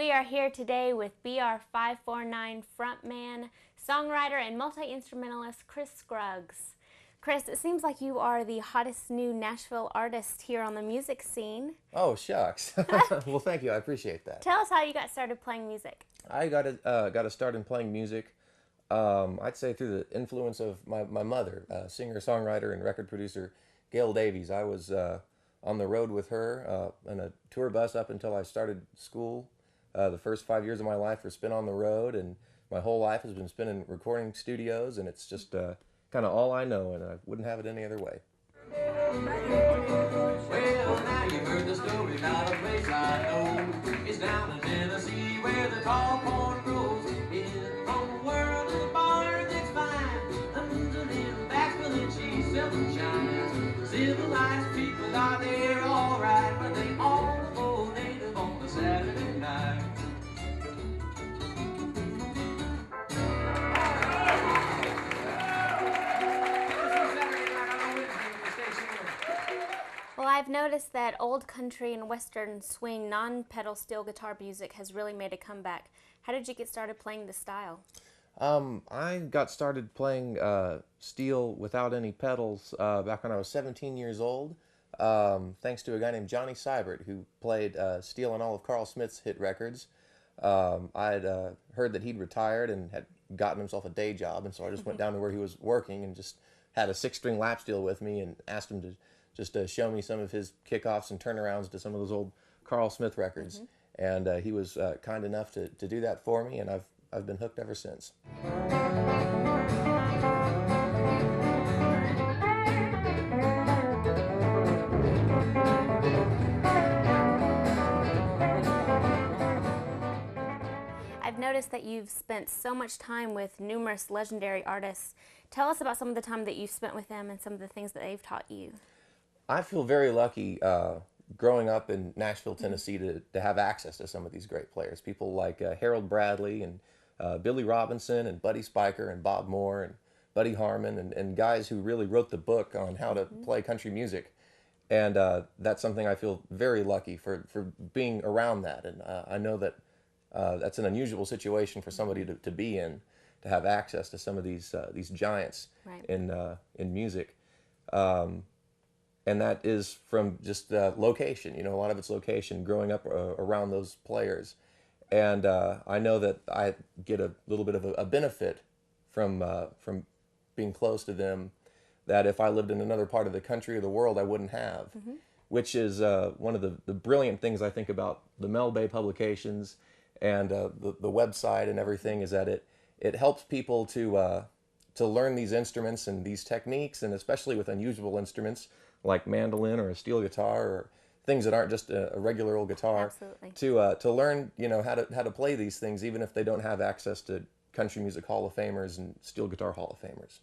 we are here today with BR549 frontman, songwriter, and multi-instrumentalist Chris Scruggs. Chris, it seems like you are the hottest new Nashville artist here on the music scene. Oh, shucks. Well, thank you. I appreciate that. Tell us how you got started playing music. I got to start in playing music, I'd say through the influence of my mother, singer, songwriter, and record producer Gail Davies. I was on the road with her in a tour bus up until I started school. The first 5 years of my life were spent on the road, and my whole life has been spent in recording studios, and it's just kind of all I know, and I wouldn't have it any other way. Well, now you've heard the story about a place I know. It's down in Tennessee where the tall corn grows. In a world of bars, it's fine. Hundreds of little backs full of cheese, seldom shines. Civilized people are there all right, but they all go native on the Saturday night. Well, I've noticed that old country and western swing non-pedal steel guitar music has really made a comeback. How did you get started playing this style? I got started playing steel without any pedals back when I was 17 years old, thanks to a guy named Johnny Seibert who played steel on all of Carl Smith's hit records. I'd heard that he'd retired and had gotten himself a day job, and so I just went down to where he was working and just had a 6-string lap steel with me and asked him to just show me some of his kickoffs and turnarounds to some of those old Carl Smith records. And he was kind enough to do that for me, and I've been hooked ever since. I've noticed that you've spent so much time with numerous legendary artists. Tell us about some of the time that you've spent with them and some of the things that they've taught you. I feel very lucky growing up in Nashville, Tennessee, to have access to some of these great players. People like Harold Bradley and Billy Robinson and Buddy Spiker and Bob Moore and Buddy Harmon and guys who really wrote the book on how to play country music. And that's something I feel very lucky for being around that. And I know that that's an unusual situation for somebody to be in, to have access to some of these giants in music. And that is from just location, you know, a lot of it's location, growing up around those players. And I know that I get a little bit of a benefit from being close to them that if I lived in another part of the country or the world, I wouldn't have, which is one of the brilliant things I think about the Mel Bay publications and the website and everything, is that it helps people to learn these instruments and these techniques, and especially with unusual instruments like mandolin or a steel guitar or things that aren't just a regular old guitar. Absolutely. To learn, you know, how to play these things, even if they don't have access to country music Hall of Famers and steel guitar Hall of Famers.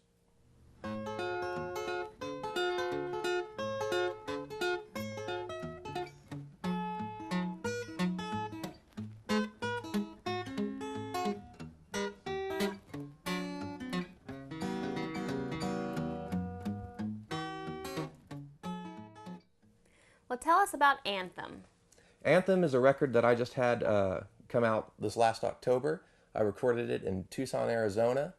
Well, tell us about Anthem. Anthem is a record that I just had come out this last October. I recorded it in Tucson, Arizona,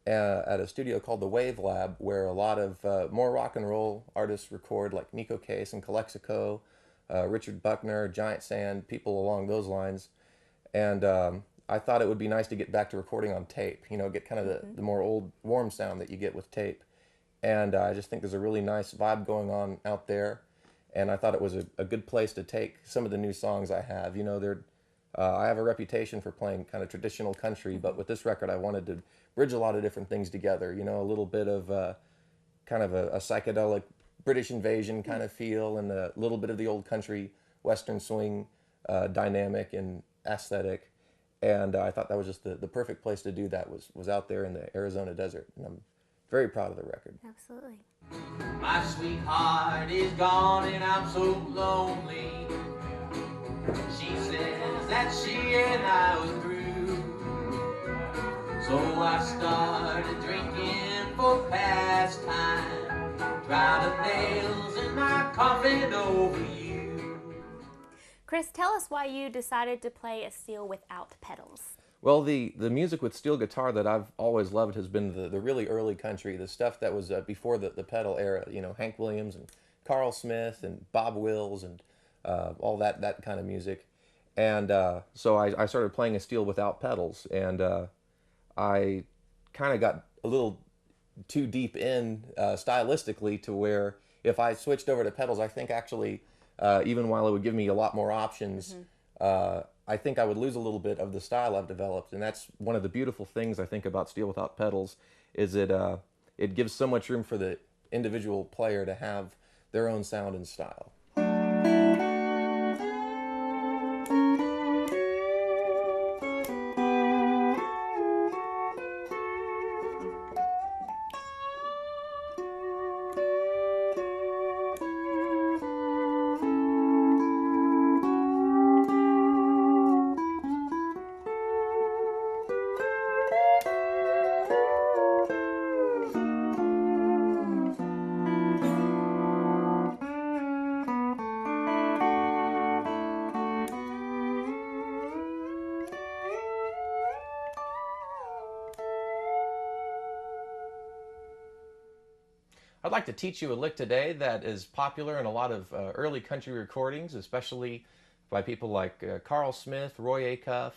at a studio called the Wave Lab, where a lot of more rock and roll artists record, like Nico Case and Calexico, Richard Buckner, Giant Sand, people along those lines. And I thought it would be nice to get back to recording on tape, you know, get kind of the more old, warm sound that you get with tape. And I just think there's a really nice vibe going on out there. And I thought it was a good place to take some of the new songs I have. You know, I have a reputation for playing kind of traditional country, but with this record I wanted to bridge a lot of different things together. You know, a little bit of kind of a psychedelic British invasion kind of feel, and a little bit of the old country western swing dynamic and aesthetic. And I thought that was just the perfect place to do that, was out there in the Arizona desert. And I'm very proud of the record. Absolutely. My sweetheart is gone and I'm so lonely. She says that she and I was through. So I started drinking for pastime, driving nails in my coffin over you. Chris, tell us why you decided to play a steel without pedals. Well, the music with steel guitar that I've always loved has been the really early country, the stuff that was before the pedal era, you know, Hank Williams and Carl Smith and Bob Wills and all that kind of music. And so I started playing a steel without pedals, and I kind of got a little too deep in stylistically to where if I switched over to pedals, I think actually, even while it would give me a lot more options, I think I would lose a little bit of the style I've developed. And that's one of the beautiful things I think about steel without pedals, is it gives so much room for the individual player to have their own sound and style. I'd like to teach you a lick today that is popular in a lot of early country recordings, especially by people like Carl Smith, Roy Acuff,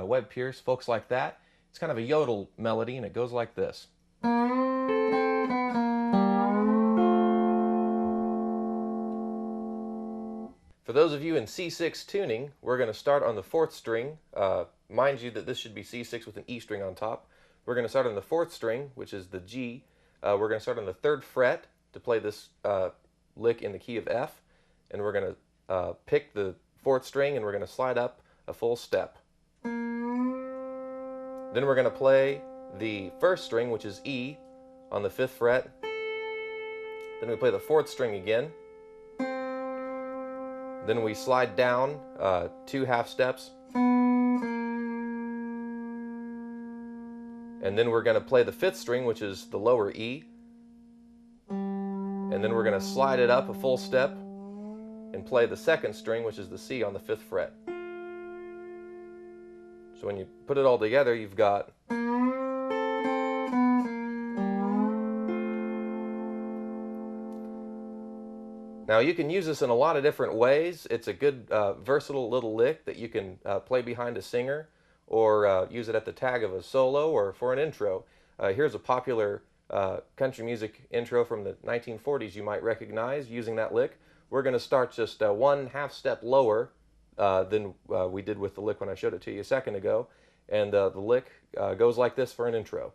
Webb Pierce, folks like that. It's kind of a yodel melody, and it goes like this. For those of you in C6 tuning, we're going to start on the 4th string. Mind you that this should be C6 with an E string on top. We're going to start on the 4th string, which is the G. We're going to start on the 3rd fret to play this lick in the key of F, and we're going to pick the 4th string and we're going to slide up a full step. Then we're going to play the 1st string, which is E, on the 5th fret. Then we play the 4th string again. Then we slide down 2 half steps. And then we're going to play the 5th string, which is the lower E. And then we're going to slide it up a full step and play the 2nd string, which is the C on the 5th fret. So when you put it all together, you've got... Now you can use this in a lot of different ways. It's a good versatile little lick that you can play behind a singer, or use it at the tag of a solo or for an intro. Here's a popular country music intro from the 1940s you might recognize using that lick. We're going to start just 1 half step lower than we did with the lick when I showed it to you a second ago. And the lick goes like this for an intro.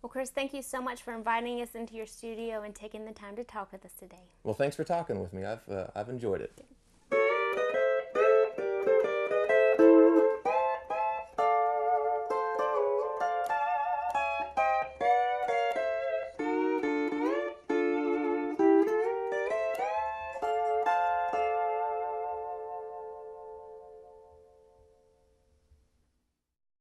Well, Chris, thank you so much for inviting us into your studio and taking the time to talk with us today. Well, thanks for talking with me. I've enjoyed it.